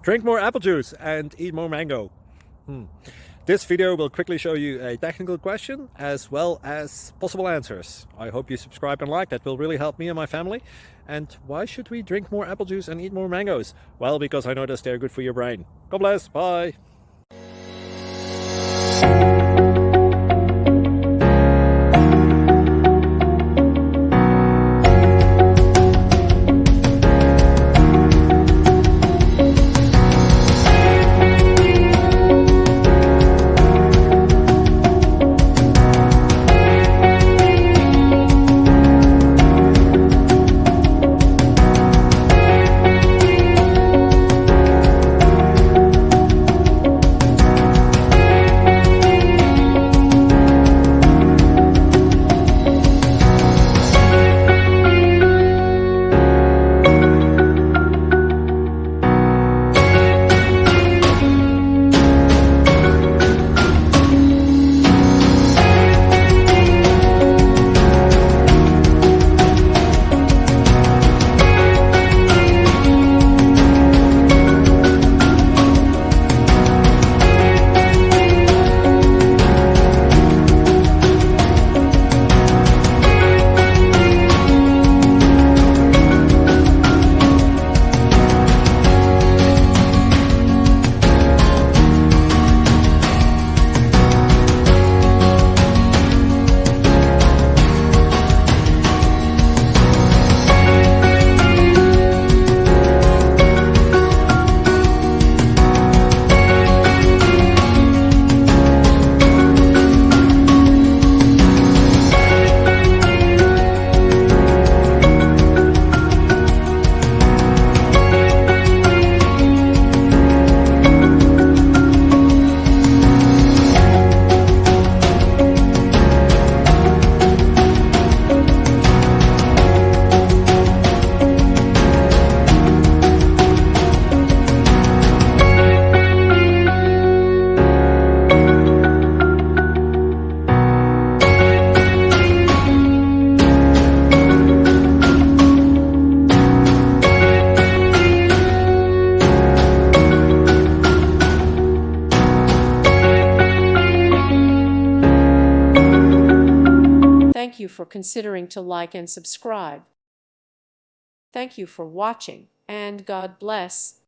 Drink more apple juice and eat more mango. This video will quickly show you a technical question as well as possible answers. I hope you subscribe and like, that will really help me and my family. And why should we drink more apple juice and eat more mangoes? Well, because I noticed they're good for your brain. God bless, bye. Thank you for considering to like and subscribe. Thank you for watching, and God bless.